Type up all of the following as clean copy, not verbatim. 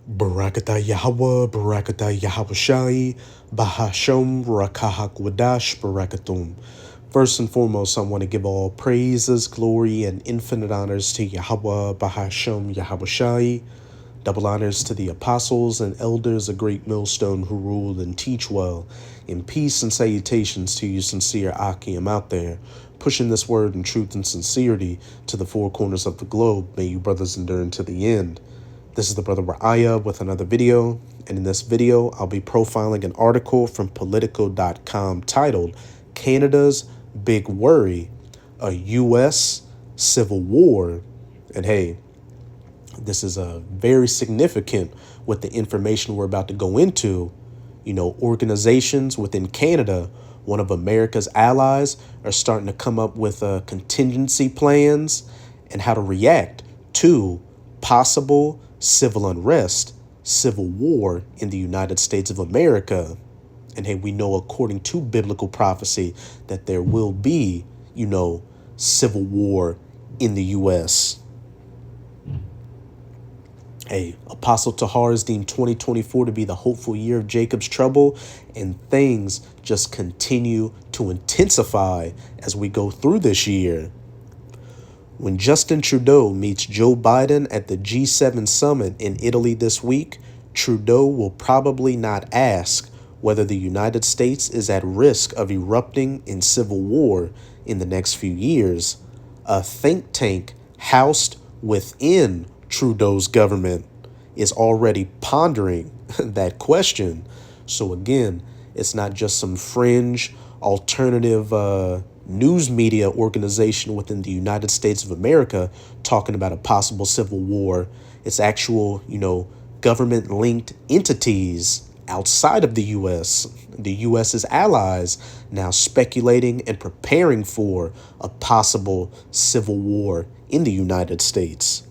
Barakatah Yahweh, Barakatah Yahweh Bahasham, Rakahak Barakatum. First and foremost, I want to give all praises, glory, and infinite honors to Yahweh, Bahasham, Yahweh. Double honors to the apostles and elders of Great Millstone who rule and teach well. In peace and salutations to you sincere Akim out there, pushing this word in truth and sincerity to the four corners of the globe. May you brothers endure unto the end. This is the brother Ra'aya with another video, and in this video I'll be profiling an article from Politico.com titled Canada's Big Worry, a U.S. Civil War. And hey, this is very significant with the information we're about to go into. You know, organizations within Canada, one of America's allies, are starting to come up with contingency plans and how to react to possible civil unrest, civil war in the United States of America. And hey, we know according to biblical prophecy that there will be, you know, civil war in the U.S. Hey, Apostle Tahar is deemed 2024 to be the hopeful year of Jacob's trouble, and things just continue to intensify as we go through this year. When Justin Trudeau meets Joe Biden at the G7 summit in Italy this week, Trudeau will probably not ask whether the United States is at risk of erupting in civil war in the next few years. A think tank housed within Trudeau's government is already pondering that question. So again, it's not just some fringe alternative news media organization within the United States of America talking about a possible civil war. It's actual, you know, government linked entities outside of the U.S., the U.S.'s allies, now speculating and preparing for a possible civil war in the United States.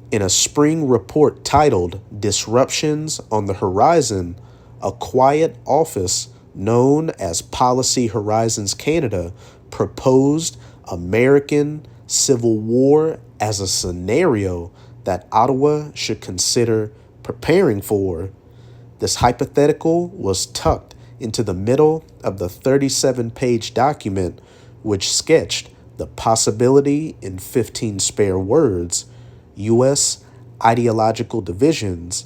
In a spring report titled Disruptions on the Horizon, a quiet office known as Policy Horizons Canada proposed American Civil War as a scenario that Ottawa should consider preparing for. This hypothetical was tucked into the middle of the 37-page document, which sketched the possibility in 15 spare words: U.S. ideological divisions,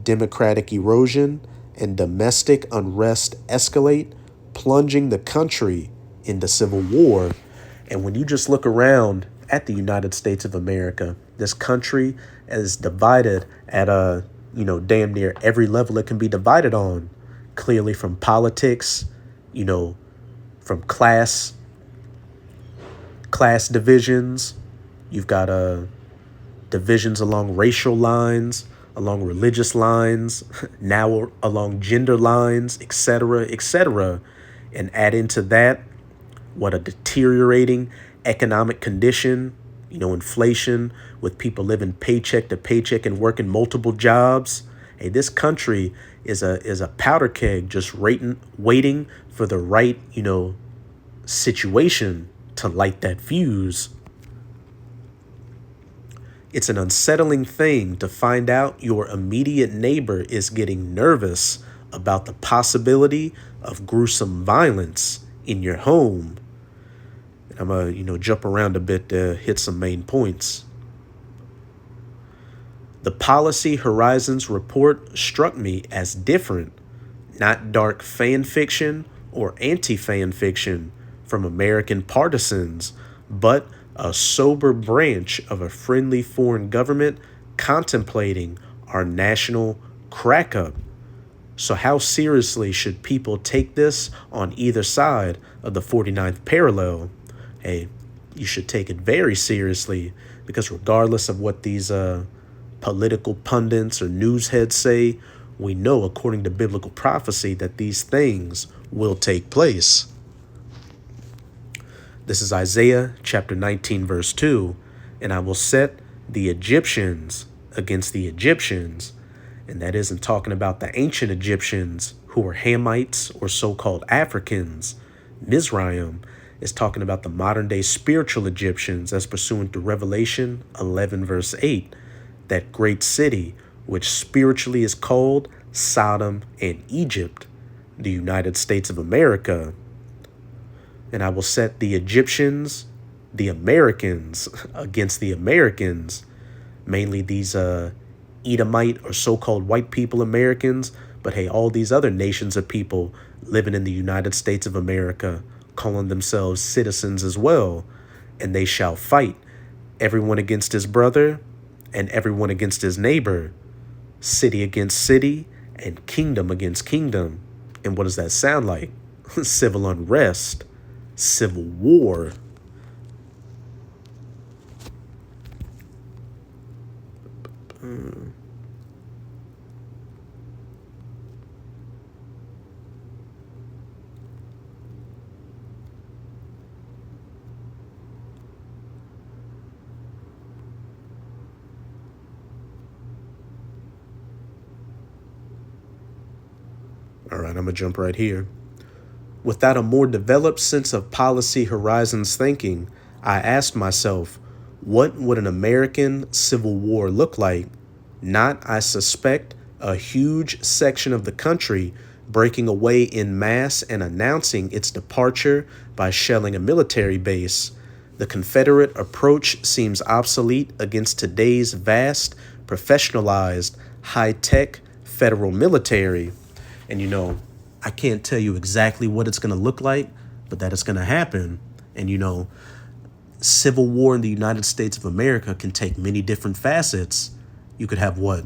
democratic erosion, and domestic unrest escalate, plunging the country into civil war. And when you just look around at the United States of America, this country is divided at damn near every level it can be divided on. Clearly from politics, from class divisions. You've got divisions along racial lines, along religious lines, now along gender lines, etc., etc. And add into that what a deteriorating economic condition, inflation, with people living paycheck to paycheck and working multiple jobs. Hey, this country is a powder keg just waiting for the right, situation to light that fuse. It's an unsettling thing to find out your immediate neighbor is getting nervous about the possibility of gruesome violence in your home. I'm going to jump around a bit to hit some main points. The Policy Horizons report struck me as different, not dark fan fiction or anti-fan fiction from American partisans, but a sober branch of a friendly foreign government contemplating our national crack-up. So how seriously should people take this on either side of the 49th parallel? Hey, you should take it very seriously, because regardless of what these political pundits or news heads say, we know according to biblical prophecy that these things will take place. This is Isaiah chapter 19, verse 2. And I will set the Egyptians against the Egyptians. And that isn't talking about the ancient Egyptians who were Hamites or so-called Africans. Mizraim is talking about the modern day spiritual Egyptians as pursuant to Revelation 11, verse 8. That great city which spiritually is called Sodom and Egypt, the United States of America. And I will set the Egyptians, the Americans, against the Americans, mainly these Edomite or so-called white people Americans, but hey, all these other nations of people living in the United States of America, calling themselves citizens as well, and they shall fight, everyone against his brother and everyone against his neighbor, city against city and kingdom against kingdom. And what does that sound like? Civil unrest, civil war. All right, I'm going to jump right here. Without a more developed sense of policy horizons thinking, I asked myself, what would an American Civil War look like? Not, I suspect, a huge section of the country breaking away in mass and announcing its departure by shelling a military base. The Confederate approach seems obsolete against today's vast, professionalized, high-tech federal military. And I can't tell you exactly what it's going to look like, but that it's going to happen. And civil war in the United States of America can take many different facets. You could have what?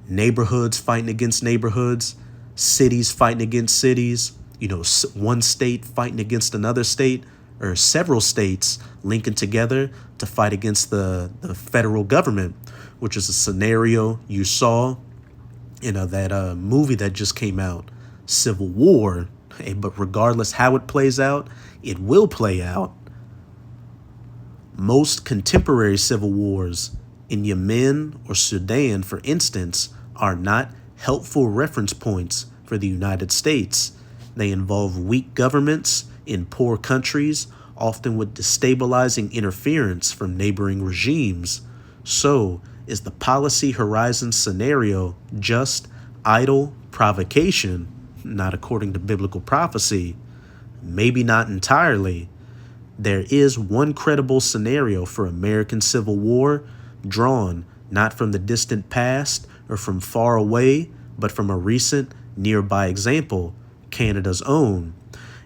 Neighborhoods fighting against neighborhoods, cities fighting against cities, one state fighting against another state, or several states linking together to fight against the federal government, which is a scenario you saw in that movie that just came out, Civil War. But regardless how it plays out, it will play out. Most contemporary civil wars in Yemen or Sudan, for instance, are not helpful reference points for the United States. They involve weak governments in poor countries, often with destabilizing interference from neighboring regimes. So, is the policy horizon scenario just idle provocation? Not according to biblical prophecy. Maybe not entirely. There is one credible scenario for American Civil War, drawn not from the distant past or from far away, but from a recent nearby example, Canada's own.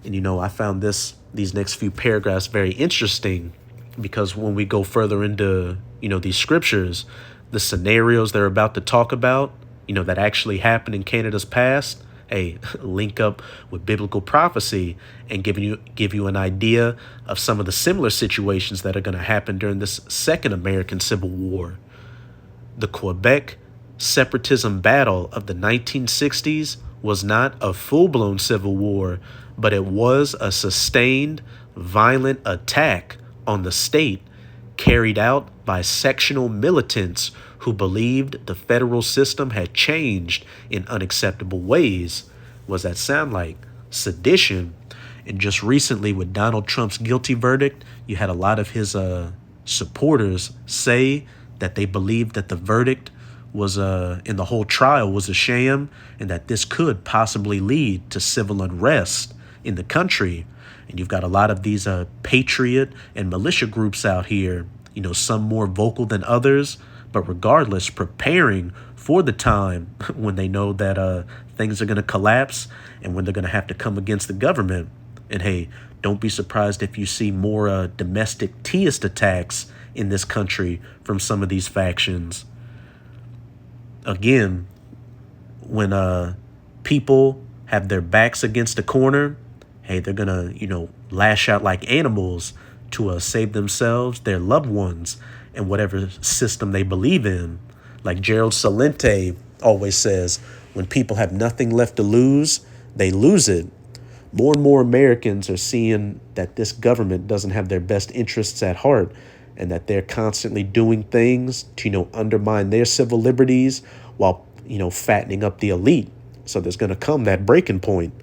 And I found these next few paragraphs very interesting, because when we go further into these scriptures, the scenarios they're about to talk about, that actually happened in Canada's past, link up with biblical prophecy and give you an idea of some of the similar situations that are going to happen during this second American Civil War. The Quebec separatism battle of the 1960s was not a full-blown civil war, but it was a sustained, violent attack on the state carried out by sectional militants who believed the federal system had changed in unacceptable ways. What does that sound like? Sedition. And just recently with Donald Trump's guilty verdict, you had a lot of his supporters say that they believed that the verdict was in the whole trial was a sham, and that this could possibly lead to civil unrest in the country. And you've got a lot of these patriot and militia groups out here, some more vocal than others, but regardless, preparing for the time when they know that things are going to collapse and when they're going to have to come against the government. And hey, don't be surprised if you see more domestic theist attacks in this country from some of these factions. Again, when people have their backs against a corner, hey, they're going to, lash out like animals to save themselves, their loved ones, and whatever system they believe in. Like Gerald Celente always says, when people have nothing left to lose, they lose it. More and more Americans are seeing that this government doesn't have their best interests at heart, and that they're constantly doing things to, undermine their civil liberties while, fattening up the elite. So there's going to come that breaking point.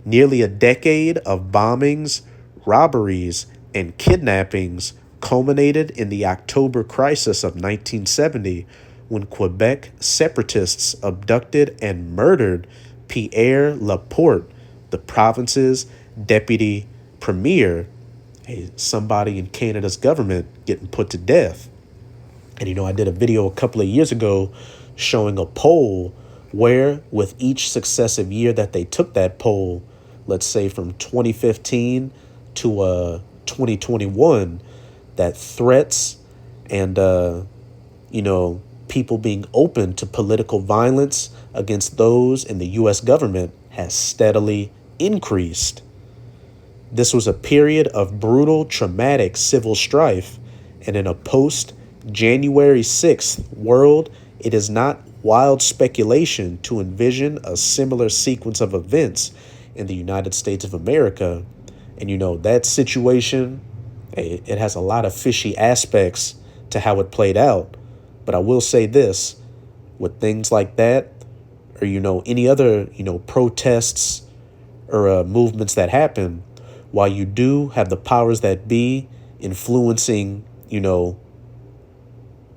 Nearly a decade of bombings, robberies, and kidnappings culminated in the October crisis of 1970, when Quebec separatists abducted and murdered Pierre Laporte, the province's deputy premier, somebody in Canada's government getting put to death. And I did a video a couple of years ago showing a poll where, with each successive year that they took that poll, let's say from 2015 to 2021, that threats and people being open to political violence against those in the U.S. government has steadily increased. This was a period of brutal, traumatic civil strife, and in a post-January 6th world, it is not wild speculation to envision a similar sequence of events in the United States of America. And that situation, it has a lot of fishy aspects to how it played out. But I will say this, with things like that, or any other protests or movements that happen, while you do have the powers that be influencing,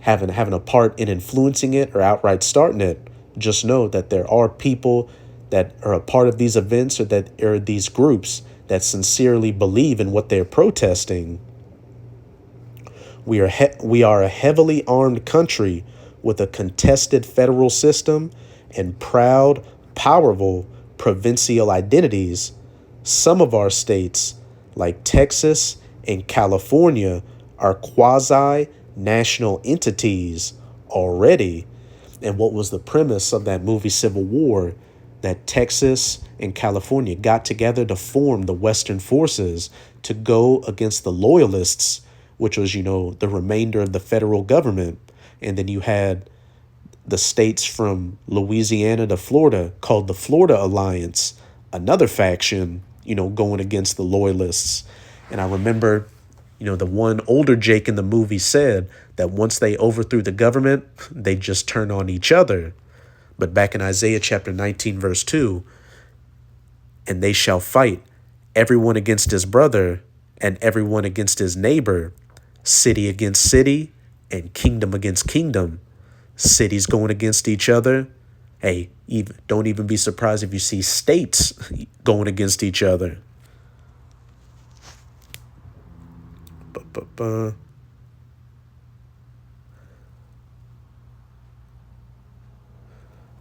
having a part in influencing it or outright starting it, just know that there are people that are a part of these events or that are these groups that sincerely believe in what they're protesting. We are a heavily armed country with a contested federal system and proud, powerful provincial identities. Some of our states, like Texas and California, are quasi-national entities already. And what was the premise of that movie Civil War? That Texas and California got together to form the Western forces to go against the Loyalists, which was, the remainder of the federal government. And then you had the states from Louisiana to Florida called the Florida Alliance, another faction, going against the Loyalists. And I remember, the one older Jake in the movie said that once they overthrew the government, they just turned on each other. But back in Isaiah chapter 19, verse 2, and they shall fight, everyone against his brother and everyone against his neighbor, city against city and kingdom against kingdom. Cities going against each other. Hey, don't even be surprised if you see states going against each other.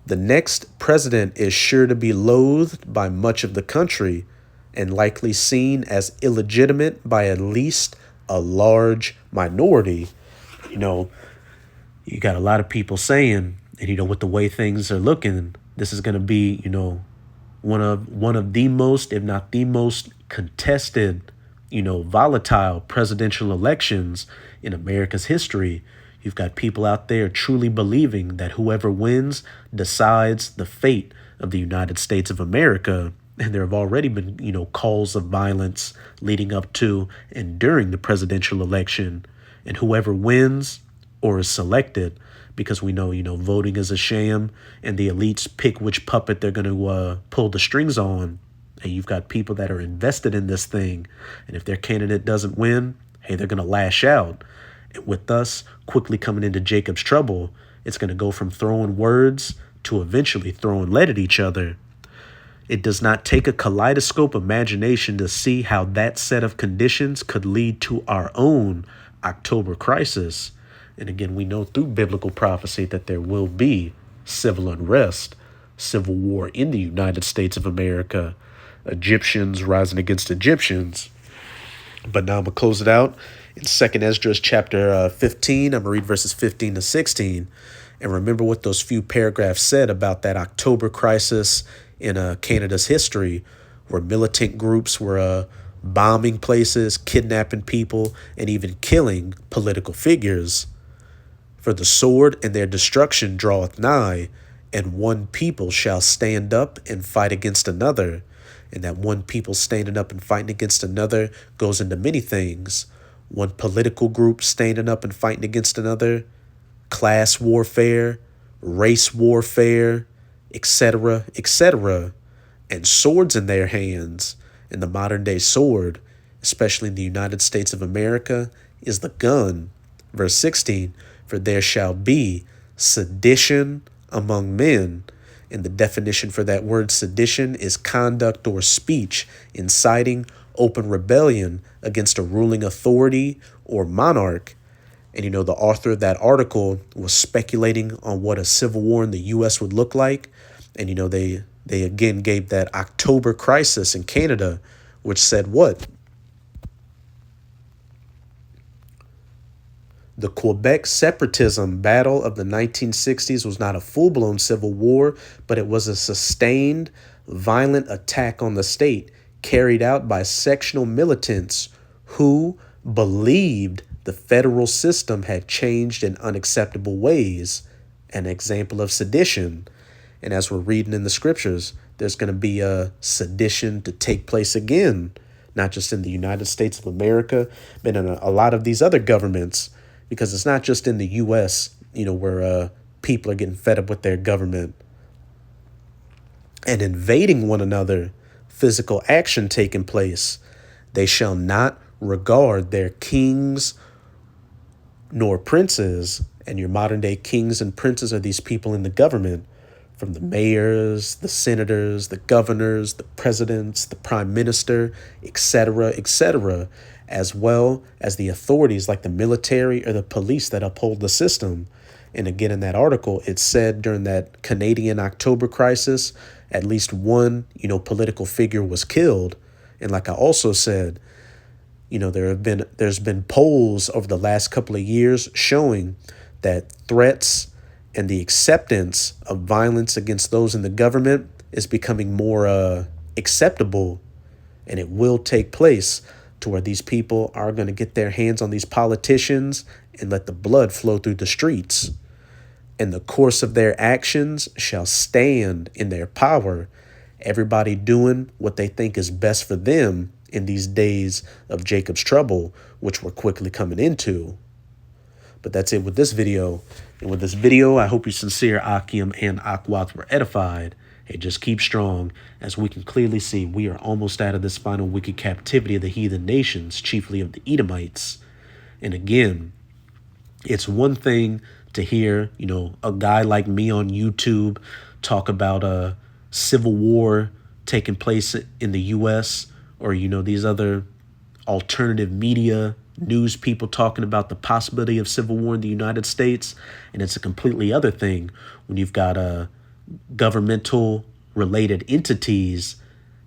The next president is sure to be loathed by much of the country and likely seen as illegitimate by at least a large minority. You got a lot of people saying, and with the way things are looking, this is going to be, one of the most, if not the most contested, volatile presidential elections in America's history. You've got people out there truly believing that whoever wins decides the fate of the United States of America. And there have already been, calls of violence leading up to and during the presidential election. And whoever wins or is selected, because we know, voting is a sham and the elites pick which puppet they're going to pull the strings on. And you've got people that are invested in this thing. And if their candidate doesn't win, hey, they're going to lash out. And with us quickly coming into Jacob's trouble, it's going to go from throwing words to eventually throwing lead at each other. It does not take a kaleidoscope imagination to see how that set of conditions could lead to our own October crisis. And again, we know through biblical prophecy that there will be civil unrest, civil war in the United States of America, Egyptians rising against Egyptians. But now I'm going to close it out in 2nd Esdras chapter 15. I'm going to read verses 15 to 16. And remember what those few paragraphs said about that October crisis in Canada's history, where militant groups were bombing places, kidnapping people, and even killing political figures. For the sword and their destruction draweth nigh, and one people shall stand up and fight against another. And that one people standing up and fighting against another goes into many things. One political group standing up and fighting against another, class warfare, race warfare, etc., etc., and swords in their hands. And the modern day sword, especially in the United States of America, is the gun. Verse 16, for there shall be sedition among men. And the definition for that word sedition is conduct or speech inciting open rebellion against a ruling authority or monarch. And, the author of that article was speculating on what a civil war in the U.S. would look like. And, they again gave that October crisis in Canada, which said what? The Quebec separatism battle of the 1960s was not a full-blown civil war, but it was a sustained, violent attack on the state carried out by sectional militants who believed the federal system had changed in unacceptable ways, an example of sedition. And as we're reading in the scriptures, there's going to be a sedition to take place again, not just in the United States of America, but in a lot of these other governments. Because it's not just in the U.S., where people are getting fed up with their government and invading one another, physical action taking place. They shall not regard their kings nor princes. And your modern day kings and princes are these people in the government, from the mayors, the senators, the governors, the presidents, the prime minister, etc., as well as the authorities like the military or the police that uphold the system. And again, in that article, it said during that Canadian October crisis, at least one, political figure was killed. And like I also said, there's been polls over the last couple of years showing that threats and the acceptance of violence against those in the government is becoming more acceptable, and it will take place to where these people are going to get their hands on these politicians and let the blood flow through the streets. And the course of their actions shall stand in their power, everybody doing what they think is best for them in these days of Jacob's trouble, which we're quickly coming into. But that's it with this video. And with this video, I hope you sincere Akim and Akwat were edified. Hey, just keep strong. As we can clearly see, we are almost out of this final wicked captivity of the heathen nations, chiefly of the Edomites. And again, it's one thing to hear, a guy like me on YouTube talk about a civil war taking place in the U.S. or, these other alternative media news people talking about the possibility of civil war in the United States. And it's a completely other thing when you've got governmental related entities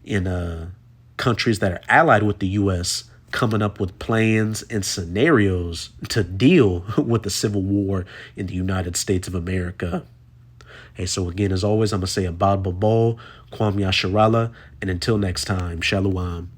in countries that are allied with the U.S. coming up with plans and scenarios to deal with the civil war in the United States of America. Hey, so again, as always, I'm going to say Abad Babal, Kwam Yasharala, and until next time, Shalom.